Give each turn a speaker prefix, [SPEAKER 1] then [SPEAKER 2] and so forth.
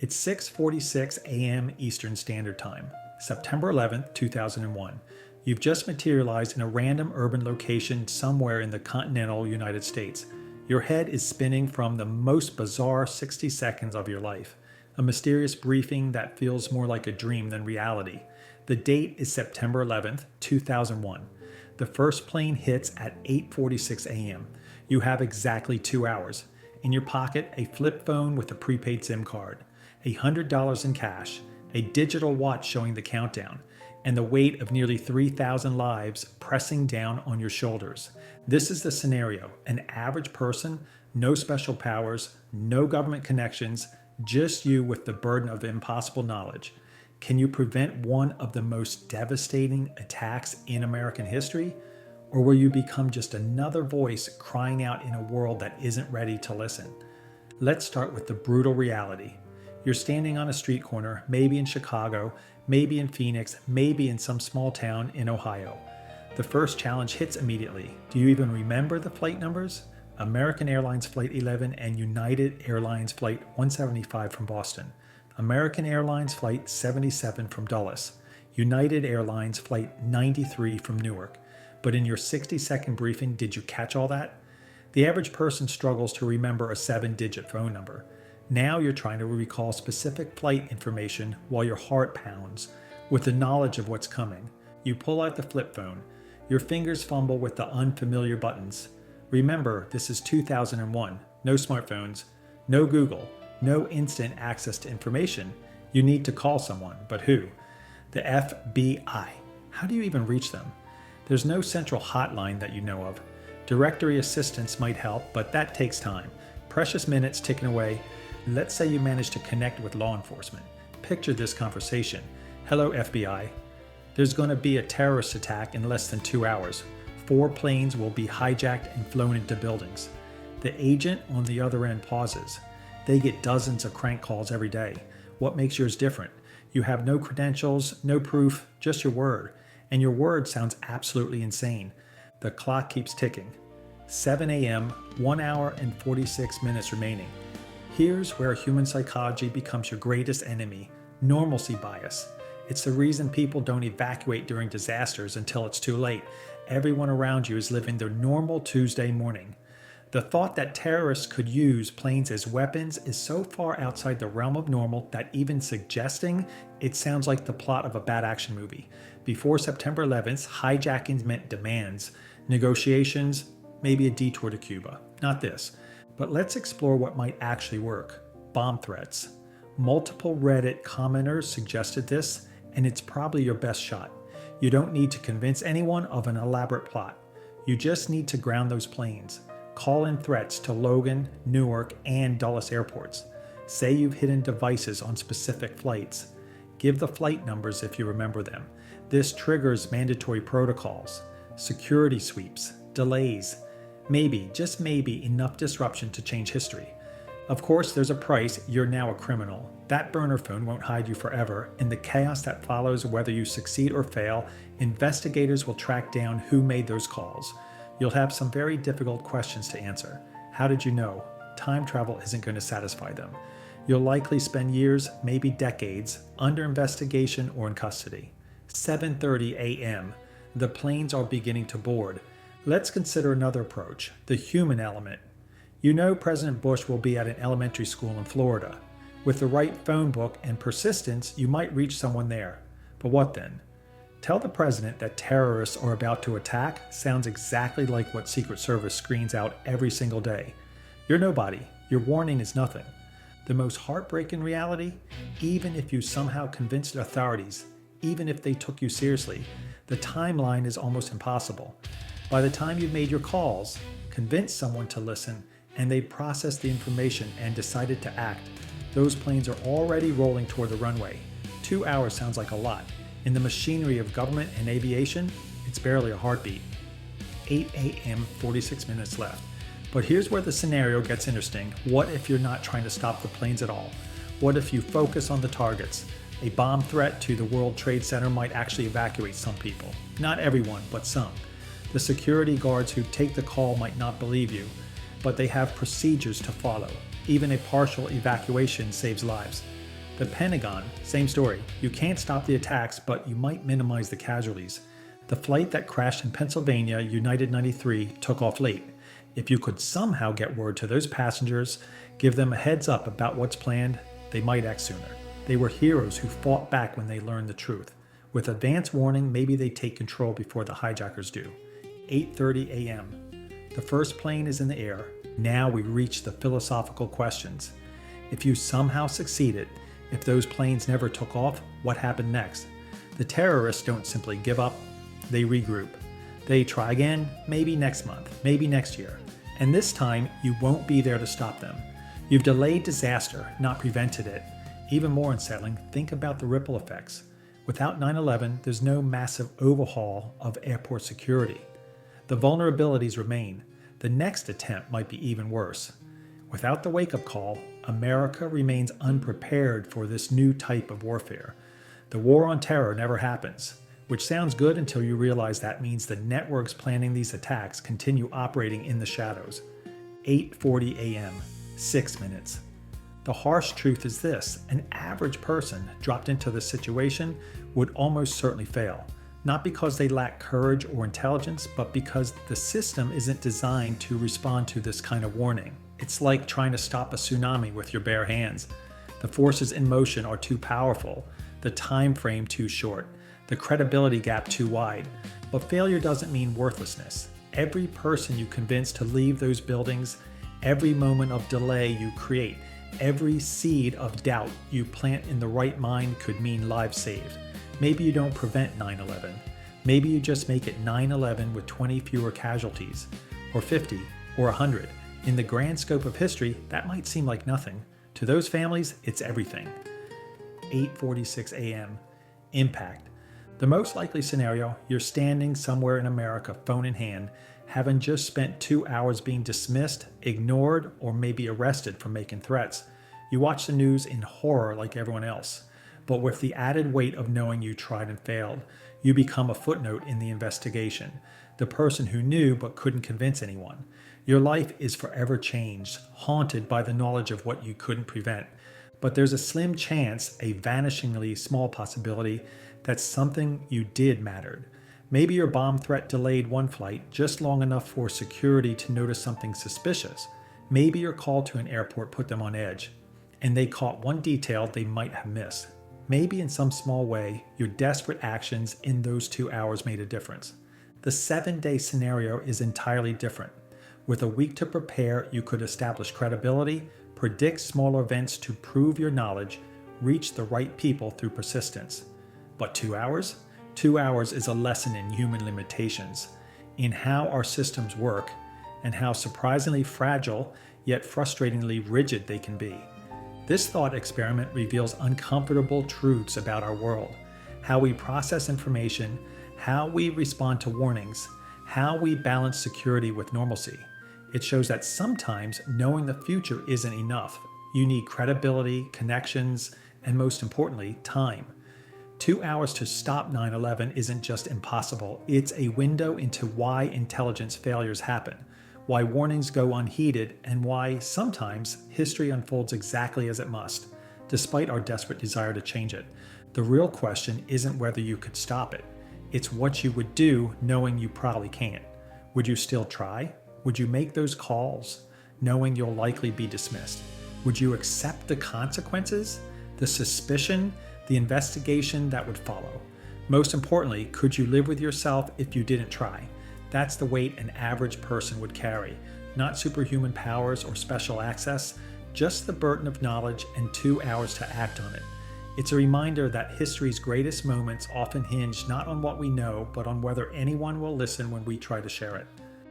[SPEAKER 1] It's 6:46 a.m. Eastern Standard Time, September 11th, 2001. You've just materialized in a random urban location somewhere in the continental United States. Your head is spinning from the most bizarre 60 seconds of your life. A mysterious briefing that feels more like a dream than reality. The date is September 11th, 2001. The first plane hits at 8:46 a.m. You have exactly 2 hours. In your pocket, a flip phone with a prepaid SIM card, $100 in cash, a digital watch showing the countdown, and the weight of nearly 3,000 lives pressing down on your shoulders. This is the scenario: an average person, no special powers, no government connections, just you with the burden of impossible knowledge. Can you prevent one of the most devastating attacks in American history? Or will you become just another voice crying out in a world that isn't ready to listen? Let's start with the brutal reality. You're standing on a street corner, maybe in Chicago, maybe in Phoenix, maybe in some small town in Ohio. The first challenge hits immediately. Do you even remember the flight numbers? American Airlines Flight 11 and United Airlines Flight 175 from Boston. American Airlines Flight 77 from Dulles. United Airlines Flight 93 from Newark. But in your 60-second briefing, did you catch all that? The average person struggles to remember a 7-digit phone number. Now you're trying to recall specific flight information while your heart pounds with the knowledge of what's coming. You pull out the flip phone. Your fingers fumble with the unfamiliar buttons. Remember, this is 2001. No smartphones, no Google, no instant access to information. You need to call someone, but who? The FBI. How do you even reach them? There's no central hotline that you know of. Directory assistance might help, but that takes time. Precious minutes ticking away. Let's say you manage to connect with law enforcement. Picture this conversation. Hello, FBI. There's going to be a terrorist attack in less than 2 hours. 4 planes will be hijacked and flown into buildings. The agent on the other end pauses. They get dozens of crank calls every day. What makes yours different? You have no credentials, no proof, just your word. And your word sounds absolutely insane. The clock keeps ticking. 7 a.m., 1 hour and 46 minutes remaining. Here's where human psychology becomes your greatest enemy: normalcy bias. It's the reason people don't evacuate during disasters until it's too late. Everyone around you is living their normal Tuesday morning. The thought that terrorists could use planes as weapons is so far outside the realm of normal that even suggesting it sounds like the plot of a bad action movie. Before September 11th, hijackings meant demands, negotiations, maybe a detour to Cuba. Not this. But let's explore what might actually work. Bomb threats. Multiple Reddit commenters suggested this, and it's probably your best shot. You don't need to convince anyone of an elaborate plot. You just need to ground those planes. Call in threats to Logan, Newark, and Dulles airports. Say you've hidden devices on specific flights. Give the flight numbers if you remember them. This triggers mandatory protocols, security sweeps, delays. Maybe, just maybe, enough disruption to change history. Of course, there's a price. You're now a criminal. That burner phone won't hide you forever. In the chaos that follows, whether you succeed or fail, investigators will track down who made those calls. You'll have some very difficult questions to answer. How did you know? Time travel isn't going to satisfy them. You'll likely spend years, maybe decades, under investigation or in custody. 7:30 a.m. The planes are beginning to board. Let's consider another approach, the human element. You know President Bush will be at an elementary school in Florida. With the right phone book and persistence, you might reach someone there. But what then? Tell the president that terrorists are about to attack sounds exactly like what Secret Service screens out every single day. You're nobody. Your warning is nothing. The most heartbreaking reality, even if you somehow convinced authorities, even if they took you seriously, the timeline is almost impossible. By the time you've made your calls, convinced someone to listen, and they processed the information and decided to act, those planes are already rolling toward the runway. 2 hours sounds like a lot. In the machinery of government and aviation, it's barely a heartbeat. 8 a.m., 46 minutes left. But here's where the scenario gets interesting. What if you're not trying to stop the planes at all? What if you focus on the targets? A bomb threat to the World Trade Center might actually evacuate some people. Not everyone, but some. The security guards who take the call might not believe you, but they have procedures to follow. Even a partial evacuation saves lives. The Pentagon, same story. You can't stop the attacks, but you might minimize the casualties. The flight that crashed in Pennsylvania, United 93, took off late. If you could somehow get word to those passengers, give them a heads up about what's planned, they might act sooner. They were heroes who fought back when they learned the truth. With advance warning, maybe they take control before the hijackers do. 8:30 a.m. The first plane is in the air. Now we reach the philosophical questions. If you somehow succeeded, if those planes never took off, what happened next? The terrorists don't simply give up, they regroup. They try again, maybe next month, maybe next year. And this time, you won't be there to stop them. You've delayed disaster, not prevented it. Even more unsettling, think about the ripple effects. Without 9/11, there's no massive overhaul of airport security. The vulnerabilities remain. The next attempt might be even worse. Without the wake-up call, America remains unprepared for this new type of warfare. The war on terror never happens, which sounds good until you realize that means the networks planning these attacks continue operating in the shadows. 8:40 a.m., 6 minutes. The harsh truth is this: an average person dropped into this situation would almost certainly fail. Not because they lack courage or intelligence, but because the system isn't designed to respond to this kind of warning. It's like trying to stop a tsunami with your bare hands. The forces in motion are too powerful, the time frame too short, the credibility gap too wide. But failure doesn't mean worthlessness. Every person you convince to leave those buildings, every moment of delay you create, every seed of doubt you plant in the right mind could mean lives saved. Maybe you don't prevent 9/11. Maybe you just make it 9/11 with 20 fewer casualties, or 50, or 100. In the grand scope of history, that might seem like nothing. To those families, it's everything. 8:46 a.m. Impact. The most likely scenario, you're standing somewhere in America, phone in hand, having just spent 2 hours being dismissed, ignored, or maybe arrested for making threats. You watch the news in horror like everyone else, but with the added weight of knowing you tried and failed. You become a footnote in the investigation, the person who knew but couldn't convince anyone. Your life is forever changed, haunted by the knowledge of what you couldn't prevent. But there's a slim chance, a vanishingly small possibility, that something you did mattered. Maybe your bomb threat delayed one flight just long enough for security to notice something suspicious. Maybe your call to an airport put them on edge, and they caught one detail they might have missed. Maybe in some small way, your desperate actions in those 2 hours made a difference. The 7-day scenario is entirely different. With a week to prepare, you could establish credibility, predict smaller events to prove your knowledge, reach the right people through persistence. But 2 hours? 2 hours is a lesson in human limitations, in how our systems work, and how surprisingly fragile yet frustratingly rigid they can be. This thought experiment reveals uncomfortable truths about our world, how we process information, how we respond to warnings, how we balance security with normalcy. It shows that sometimes knowing the future isn't enough. You need credibility, connections, and most importantly, time. 2 hours to stop 9/11 isn't just impossible, it's a window into why intelligence failures happen, why warnings go unheeded, and why sometimes history unfolds exactly as it must, despite our desperate desire to change it. The real question isn't whether you could stop it, it's what you would do knowing you probably can't. Would you still try? Would you make those calls, knowing you'll likely be dismissed? Would you accept the consequences, the suspicion, the investigation that would follow? Most importantly, could you live with yourself if you didn't try? That's the weight an average person would carry, not superhuman powers or special access, just the burden of knowledge and 2 hours to act on it. It's a reminder that history's greatest moments often hinge not on what we know, but on whether anyone will listen when we try to share it.